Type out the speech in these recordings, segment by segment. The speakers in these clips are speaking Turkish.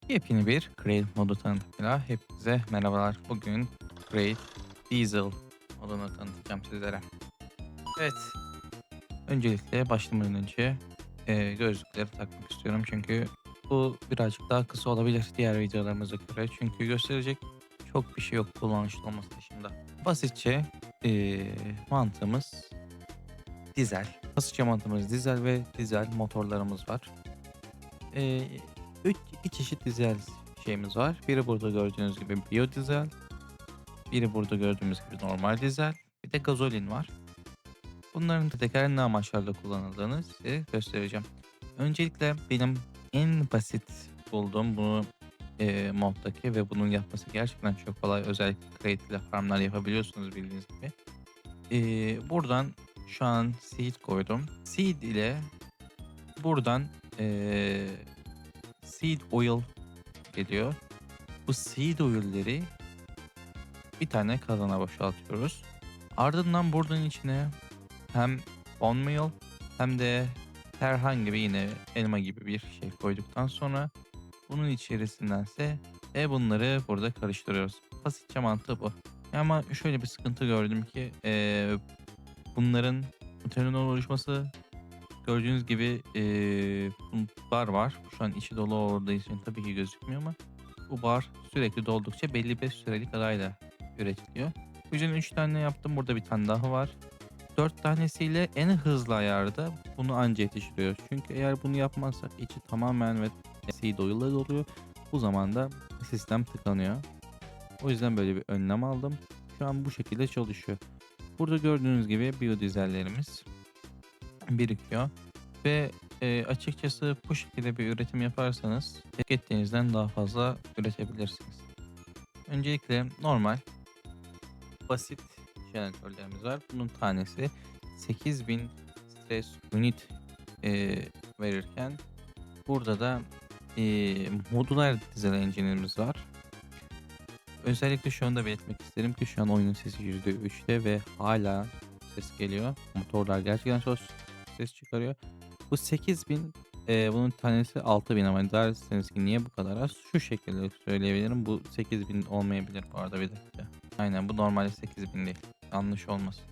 Yepyeni bir Create modu tanıtımıyla hepinize merhabalar. Bugün Create Diesel modunu tanıtacağım sizlere. Evet, öncelikle başlamadan önce gözlükleri takmak istiyorum. Çünkü bu birazcık daha kısa olabilir diğer videolarımıza göre. Çünkü gösterecek çok bir şey yok kullanışlı olması dışında. Basitçe mantığımız dizel. Basitçe mantığımız dizel ve dizel motorlarımız var. Eee, iki çeşit dizel şeyimiz var. Biri burada gördüğünüz gibi biyodizel, biri burada gördüğümüz gibi normal dizel, bir de gazolin var. Bunların da teker ne amaçlarla kullanıldığını size göstereceğim. Öncelikle benim en basit bulduğum bunu moddaki ve bunun yapması gerçekten çok kolay. Özellikle crate ile farmlar yapabiliyorsunuz bildiğiniz gibi. Buradan şu an seed koydum. Seed ile buradan eee seed oil geliyor. Bu seed oil'leri bir tane kazana boşaltıyoruz. Ardından buradan içine hem bone meal hem de herhangi bir yine elma gibi bir şey koyduktan sonra bunun içerisindense bunları burada karıştırıyoruz. Basitçe mantığı bu. Ama şöyle bir sıkıntı gördüm ki bunların metanol oluşması gördüğünüz gibi bar var. Şu an içi dolu olduğu için tabii ki gözükmüyor ama bu bar sürekli doldukça belli bir sürelik arayla üretiliyor. Bu yüzden 3 tane yaptım. Burada bir tane daha var. 4 tanesiyle en hızlı ayarda bunu anca yetiştiriyor. Çünkü eğer bunu yapmazsak içi tamamen ve seed oil'la doluyor. Bu zaman da sistem tıkanıyor. O yüzden böyle bir önlem aldım. Şu an bu şekilde çalışıyor. Burada gördüğünüz gibi biyodizellerimiz birikiyor ve açıkçası bu şekilde bir üretim yaparsanız tükettiğinizden daha fazla üretebilirsiniz. Öncelikle normal basit jeneratörlerimiz var. Bunun tanesi 8000 stres unit verirken burada da modular dizel engine'imiz var. Özellikle şu anda belirtmek isterim ki şu an oyunun sesi %3'te ve hala ses geliyor. Motorlar gerçekten çok ses çıkarıyor. Bu 8000 bunun tanesi 6000 ama derseniz ki niye bu kadar az? Şu şekilde söyleyebilirim. Bu 8000 olmayabilir bu arada bir dakika. Aynen bu normalde 8000 değil. Yanlış olmasın.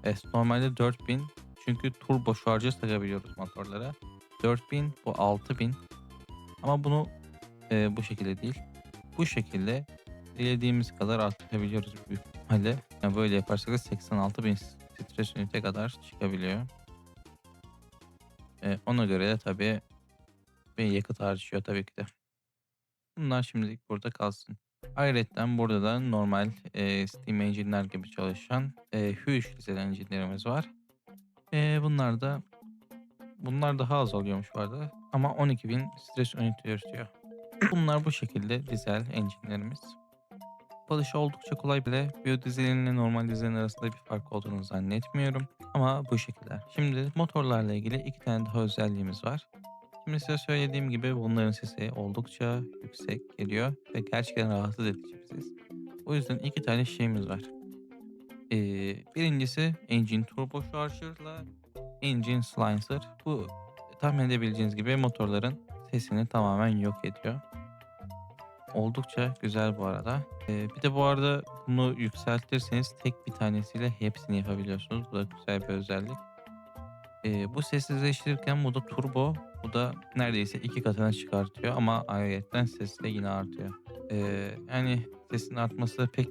Evet normalde 4000 çünkü turbo şarjı takabiliyoruz motorlara. 4000 bu 6000 ama bunu bu şekilde değil. Bu şekilde dilediğimiz kadar arttırabiliyoruz büyük ihtimalle. Yani böyle yaparsak da 86.000 stres ünite kadar çıkabiliyor. Ona göre de tabii bir yakıt harcıyor tabii ki de. Bunlar şimdilik burada kalsın. Ayrıca burada da normal Steam engine'ler gibi çalışan Huge dizel engine'lerimiz var. Bunlar daha az alıyormuş bu arada ama 12.000 stres ünite üretiyor. Bunlar bu şekilde dizel engine'lerimiz. Yapılışı oldukça kolay bile biyodizelinle normal dizelin arasında bir fark olduğunu zannetmiyorum. Ama bu şekilde. Şimdi motorlarla ilgili iki tane daha özelliğimiz var. Şimdi size söylediğim gibi bunların sesi oldukça yüksek geliyor ve gerçekten rahatsız edici bir ses. O yüzden iki tane şeyimiz var. Birincisi Engine Turbo Charger'la Engine Silencer. Bu tahmin edebileceğiniz gibi motorların sesini tamamen yok ediyor. Oldukça güzel bu arada. Bir de bu arada bunu yükseltirseniz tek bir tanesiyle hepsini yapabiliyorsunuz. Bu da güzel bir özellik. Bu sessizleştirirken bu da turbo. Bu da neredeyse 2 katına çıkartıyor ama ayrıyeten sesi de yine artıyor. Yani sesin artması pek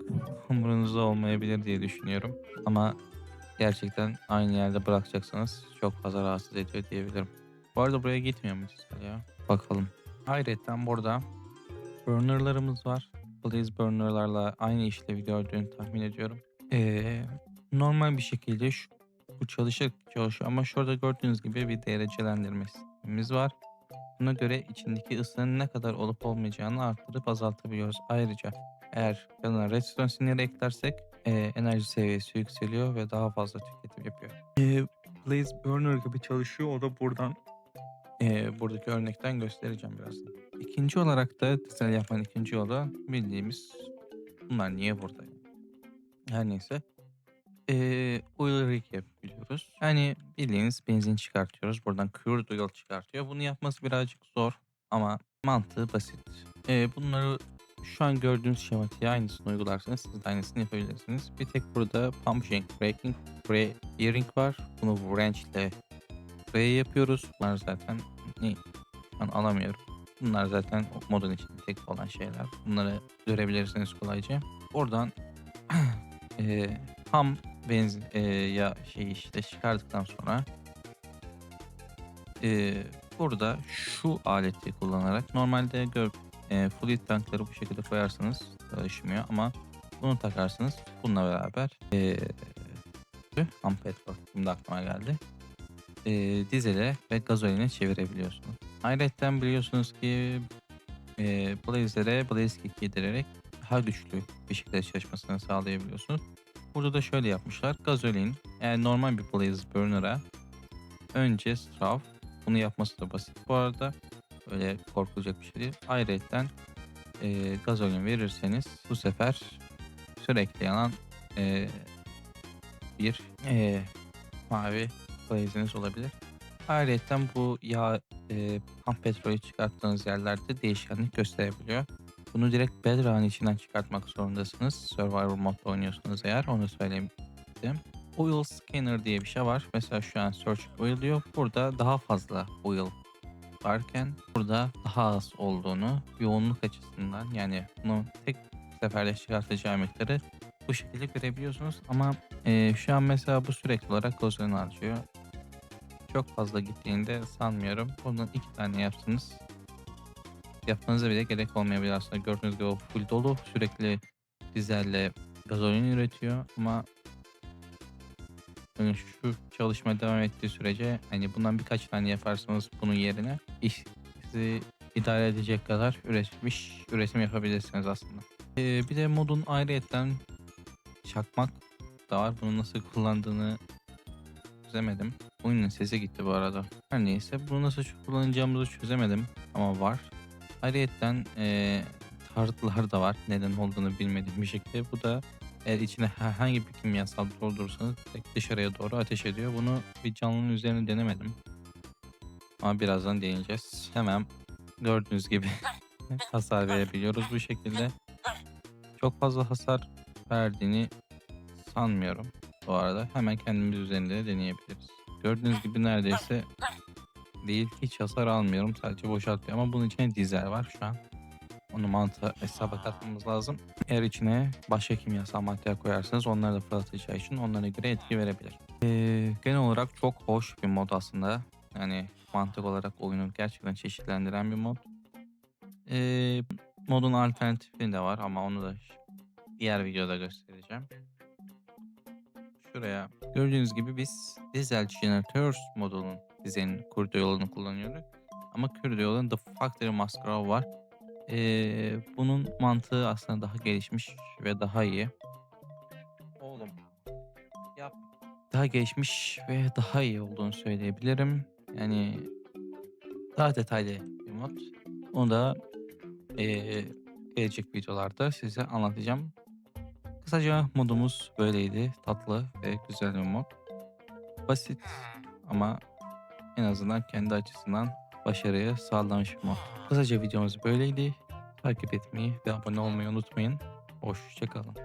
umurunuzda olmayabilir diye düşünüyorum. Ama gerçekten aynı yerde bırakacaksanız çok fazla rahatsız ediyor diyebilirim. Bu arada buraya gitmiyor mu ses ya? Bakalım. Ayrıyeten burada burner'larımız var. Blaze burner'larla aynı işlevi gördüğünü tahmin ediyorum. Eee, Normal bir şekilde bu çalışıyor ama şurada gördüğünüz gibi bir derecelendirme sistemimiz var. Buna göre içindeki ısının ne kadar olup olmayacağını arttırıp azaltabiliyoruz. Ayrıca eğer yanına redstone siniri eklersek enerji seviyesi yükseliyor ve daha fazla tüketim yapıyor. Blaze burner gibi çalışıyor. O da buradan buradaki örnekten göstereceğim birazdan. İkinci olarak da dizel yapmanın ikinci yolu bildiğimiz bunlar niye burada? Her neyse. Oil rig yapabiliyoruz. Yani bildiğiniz benzin çıkartıyoruz. Buradan crude oil çıkartıyor. Bunu yapması birazcık zor ama Mantığı basit. Bunları şu an gördüğünüz şematiğe aynısını uygularsanız siz de aynısını yapabilirsiniz. Bir tek burada pumping, breaking, earring var. Bunu wrench ile buraya yapıyoruz. Bunlar zaten ne şu an alamıyorum. Bunlar zaten o modun içinde tek olan şeyler. Bunları görebilirsiniz kolayca. Oradan ham benzin ya şey işte çıkardıktan sonra burada şu aleti kullanarak normalde fluid tankları bu şekilde koyarsanız çalışmıyor ama bunu takarsınız. Bununla beraber ham petrol şimdi aklıma geldi. Dizele ve gazoline çevirebiliyorsunuz. Ayrıca biliyorsunuz ki Blaze'lere Blaze Kick yedirerek daha güçlü bir şekilde çalışmasını sağlayabiliyorsunuz. Burada da şöyle yapmışlar. Gazolin yani normal bir Blaze Burner'a önce Strafe, bunu yapması da basit bu arada. Öyle korkulacak bir şey değil. Ayrıca gazolin verirseniz bu sefer sürekli yanan eee, bir mavi Blaze'iniz olabilir. Ayrıca bu yağ ham petrolü çıkarttığınız yerlerde değişkenlik gösterebiliyor. Bunu direkt Bedrock'ın içinden çıkartmak zorundasınız. Survivor modda oynuyorsunuz eğer, onu söyleyeyim. Oil Scanner diye bir şey var. Mesela şu an Search Oil diyor. Burada daha fazla oil varken burada daha az olduğunu yoğunluk açısından yani bunu tek seferde çıkartacağı miktarı bu şekilde görebiliyorsunuz. Ama şu an mesela bu sürekli olarak gazon harcıyor. Çok fazla gittiğinde sanmıyorum. Bundan 2 tane yapsanız yapmanıza bile gerek olmayabilir aslında. Gördüğünüz gibi o full dolu sürekli dizelle gazolin üretiyor ama hani şu çalışma devam ettiği sürece hani bundan birkaç tane yaparsanız bunun yerine iş sizi idare edecek kadar üretim yapabilirsiniz aslında. Bir de modun ayrıyetten çakmak da var. Bunu nasıl kullandığını çözemedim. Oyunun sesi gitti bu arada. Her neyse bunu nasıl kullanacağımızı çözemedim ama var. Ayrıyetten tartlar da var. Neden olduğunu bilmediğim bir şekilde. Bu da eğer içine herhangi bir kimyasal doldurursanız direkt dışarıya doğru ateş ediyor. Bunu bir canlının üzerine denemedim. Ama birazdan deneyeceğiz. Hemen gördüğünüz gibi hasar verebiliyoruz bu şekilde. Çok fazla hasar verdiğini sanmıyorum. Bu arada hemen kendimiz üzerinde de deneyebiliriz. Gördüğünüz gibi neredeyse değil, hiç hasar almıyorum. Sadece boşaltıyor ama bunun içine dizel var şu an. Onu mantığa hesaba katmamız lazım. Eğer içine başka kimyasal maddeler koyarsanız onlar da fırlatacağı için onlara göre etki verebilir. Genel olarak çok hoş bir mod aslında. Yani mantık olarak oyunu gerçekten çeşitlendiren bir mod. Ee, Modun alternatifi de var ama onu da diğer videoda göstereceğim. Şuraya gördüğünüz gibi biz Diesel Generators modunun dizayn kurdu yolunu kullanıyoruz. Ama kurdu yolun The Factory Masquerade var. Bunun mantığı aslında daha gelişmiş ve daha iyi. Oğlum yap. Daha gelişmiş ve daha iyi olduğunu söyleyebilirim. Yani daha detaylı bir mod. Onu da gelecek videolarda size anlatacağım. Kısaca modumuz böyleydi. Tatlı ve güzel bir mod. Basit ama en azından kendi açısından başarıyı sağlamış bir mod. Kısaca videomuz böyleydi. Takip etmeyi ve abone olmayı unutmayın. Hoşça kalın.